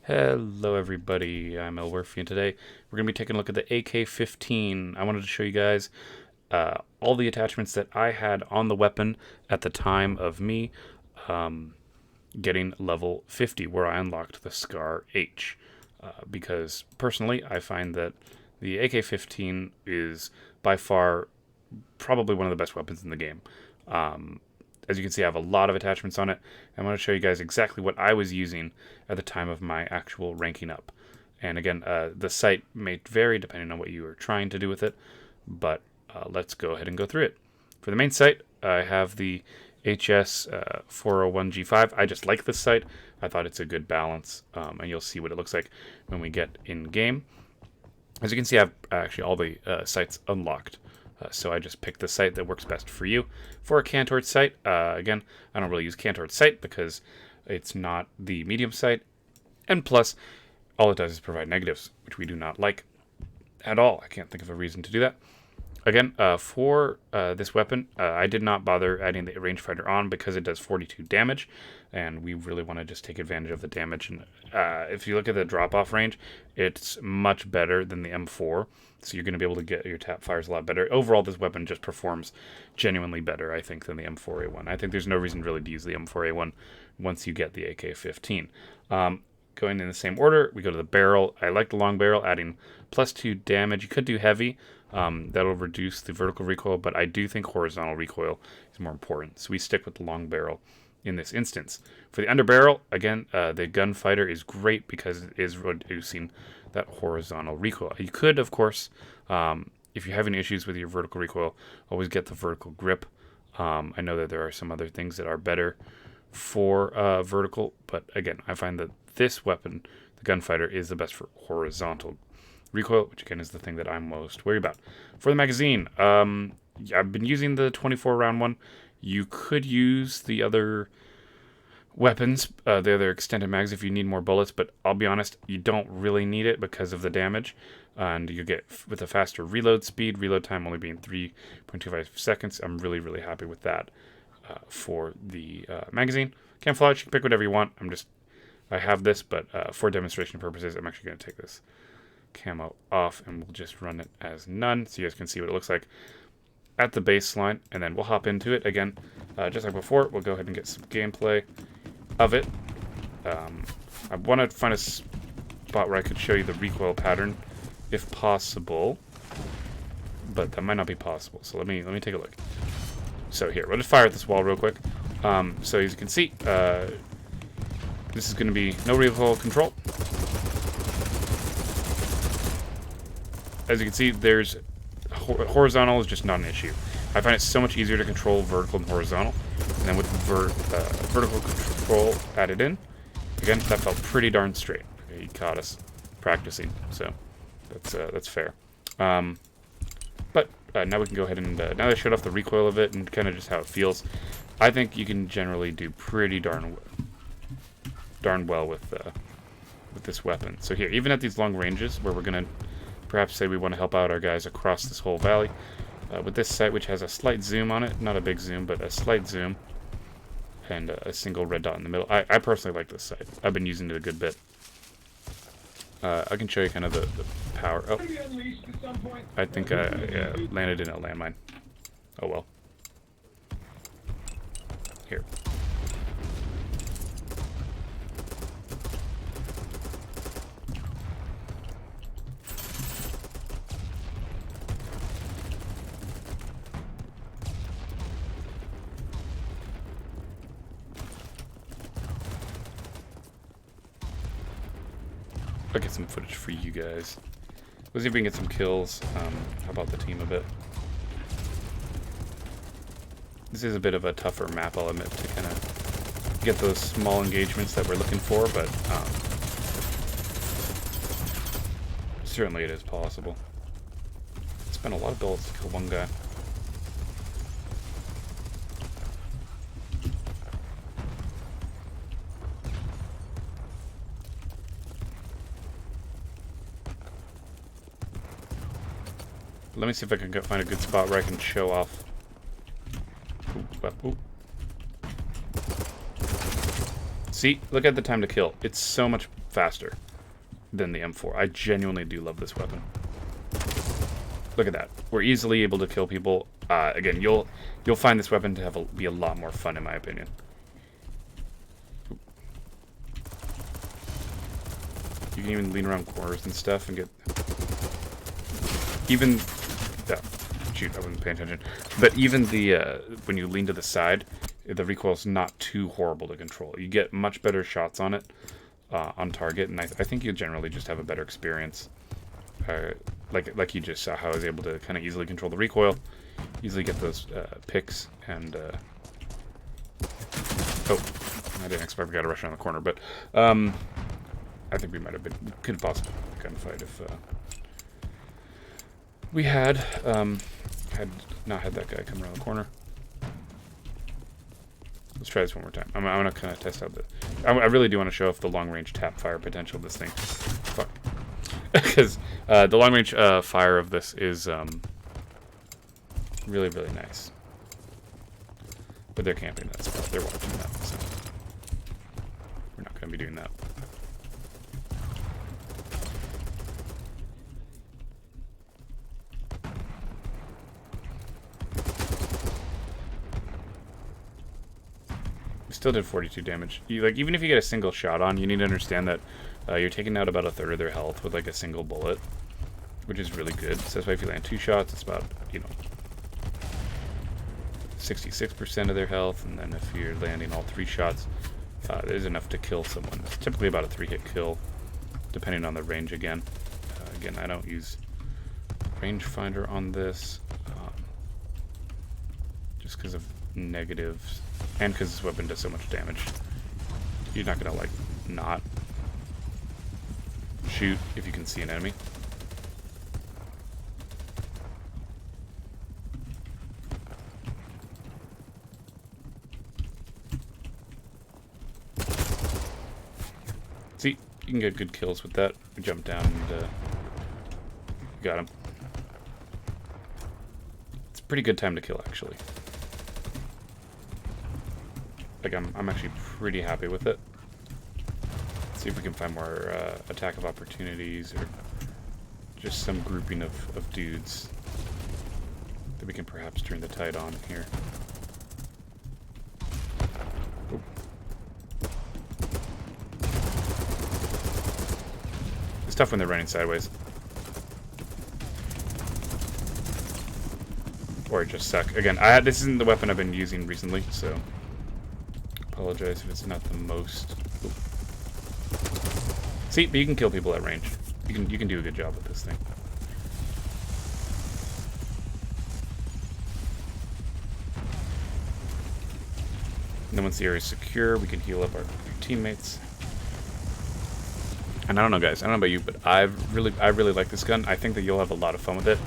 Hello everybody, I'm Elwirfy and today we're going to be taking a look at the AK15. I wanted to show you guys all the attachments that I had on the weapon at the time of me getting level 50, where I unlocked the Scar H. Because personally, I find that the AK15 is by far probably one of the best weapons in the game. As you can see, I have a lot of attachments on it. I want to show you guys exactly what I was using at the time of my actual ranking up. And again, the site may vary depending on what you are trying to do with it, but let's go ahead and go through it. For the main site, I have the HS 401G5. I just like this site. I thought it's a good balance, and you'll see what it looks like when we get in game. As you can see, I have actually all the sites unlocked. So I just picked the site that works best for you. For a Cantored site, again, I don't really use Cantored site because it's not the medium site. And plus, all it does is provide negatives, which we do not like at all. I can't think of a reason to do that. Again, for this weapon, I did not bother adding the rangefinder on because it does 42 damage, and we really want to just take advantage of the damage. And if you look at the drop-off range, it's much better than the M4, so you're going to be able to get your tap fires a lot better. Overall, this weapon just performs genuinely better, I think, than the M4A1. I think there's no reason really to use the M4A1 once you get the AK15. Going in the same order, we go to the barrel. I like the long barrel, adding +2 damage. You could do heavy. That'll reduce the vertical recoil, but I do think horizontal recoil is more important. So we stick with the long barrel in this instance. For the underbarrel, again, the gunfighter is great because it is reducing that horizontal recoil. You could, of course, if you're having issues with your vertical recoil, always get the vertical grip. I know that there are some other things that are better for vertical, but again, I find that this weapon, the gunfighter, is the best for horizontal recoil, which again is the thing that I'm most worried about. For the magazine, I've been using the 24 round one. You could use the other weapons, the other extended mags if you need more bullets, but I'll be honest, you don't really need it because of the damage, and you get with a faster reload speed, reload time only being 3.25 seconds. I'm really happy with that for the magazine. Camouflage, you can pick whatever you want. I have this, but for demonstration purposes, I'm actually going to take this camo off and we'll just run it as none so you guys can see what it looks like at the baseline, and then we'll hop into it again. Just like before, we'll go ahead and get some gameplay of it. I want to find a spot where I could show you the recoil pattern if possible, but that might not be possible, so let me take a look. So here, we'll just fire at this wall real quick. So as you can see, this is going to be no recoil control. As you can see, there's horizontal is just not an issue. I find it so much easier to control vertical and horizontal. And then with vertical control added in, again, that felt pretty darn straight. He caught us practicing, so that's fair. But now we can go ahead and now that I showed off the recoil of it and kind of just how it feels, I think you can generally do pretty darn well with this weapon. So here, even at these long ranges where we're gonna perhaps say we want to help out our guys across this whole valley, with this sight, which has a slight zoom on it, not a big zoom, but a slight zoom, and a single red dot in the middle. I personally like this sight. I've been using it a good bit. I can show you kind of the power. Oh, I think I landed in a landmine. Oh well. Here. I'll get some footage for you guys. Let's see if we can get some kills. How about the team a bit? This is a bit of a tougher map, I'll admit, to kind of get those small engagements that we're looking for, but certainly it is possible. Spent a lot of bullets to kill one guy. Let me see if I can find a good spot where I can show off. See, look at the time to kill. It's so much faster than the M4. I genuinely do love this weapon. Look at that. We're easily able to kill people. Again, you'll find this weapon to be a lot more fun, in my opinion. You can even lean around corners and stuff and get... Even... Oh, shoot, I wasn't paying attention. But even the... when you lean to the side, the recoil's not too horrible to control. You get much better shots on it, on target, and I think you generally just have a better experience. Like you just saw how I was able to kind of easily control the recoil, easily get those picks, and... Oh, I didn't expect we got to rush around the corner, but... I think we might have been, could have possibly gunfight if we had not had that guy come around the corner. Let's try this one more time. I'm gonna kind of test out the. I really do want to show off the long range tap fire potential of this thing. Fuck, because the long range fire of this is really nice. But they're camping that spot. They're watching that, so we're not gonna be doing that. Still did 42 damage. Even if you get a single shot on, you need to understand that you're taking out about a third of their health with like a single bullet, which is really good. So that's why if you land 2 shots, it's about 66% of their health, and then if you're landing all 3 shots, there's enough to kill someone. It's typically about a 3-hit kill, depending on the range again. Again, I don't use rangefinder on this, just because of negatives, and because this weapon does so much damage. You're not gonna not shoot if you can see an enemy. See, you can get good kills with that. We jump down and got him. It's a pretty good time to kill, actually. I'm actually pretty happy with it. Let's see if we can find more attack of opportunities or just some grouping of dudes that we can perhaps turn the tide on here. Oh. It's tough when they're running sideways. Or just suck. Again, this isn't the weapon I've been using recently, so... apologize if it's not the most. Ooh. See, but you can kill people at range. You can do a good job with this thing. And then once the area is secure, we can heal up our teammates. And I don't know, guys. I don't know about you, but I really like this gun. I think that you'll have a lot of fun with it.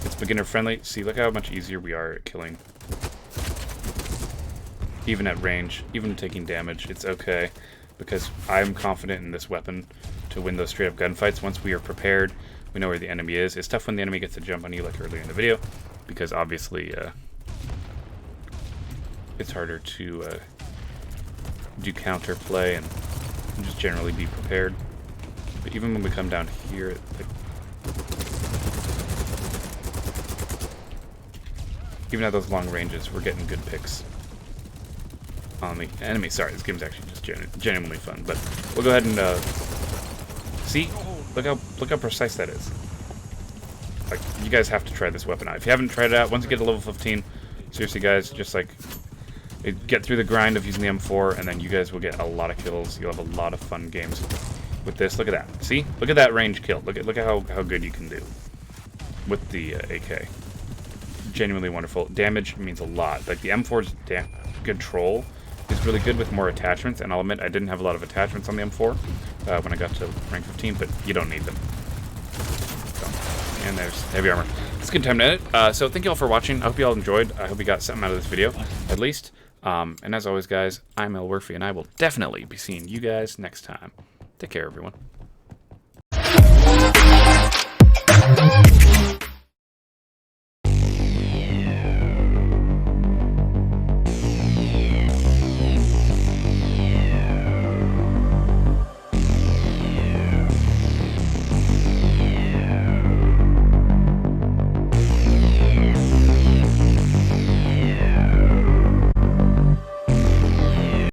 It's beginner friendly. See, look how much easier we are at killing. Even at range, even taking damage, it's okay, because I'm confident in this weapon to win those straight up gunfights. Once we are prepared, we know where the enemy is. It's tough when the enemy gets to jump on you like earlier in the video, because obviously it's harder to do counter play and just generally be prepared. But even when we come down here, even at those long ranges, we're getting good picks on the enemy. Sorry, this game's actually just genuinely fun. But we'll go ahead and see. Look how precise that is. Like, you guys have to try this weapon out. If you haven't tried it out, once you get to level 15, seriously, guys, just get through the grind of using the M4, and then you guys will get a lot of kills. You'll have a lot of fun games with this. Look at that. See? Look at that range kill. Look at how good you can do with the AK. Genuinely wonderful. Damage means a lot. Like, the M4's control is really good with more attachments, and I'll admit I didn't have a lot of attachments on the M4 when I got to rank 15, but you don't need them. So, and there's heavy armor. It's a good time to edit. So thank you all for watching. I hope you all enjoyed. I hope you got something out of this video, at least. And as always, guys, I'm Elwirfy, and I will definitely be seeing you guys next time. Take care, everyone.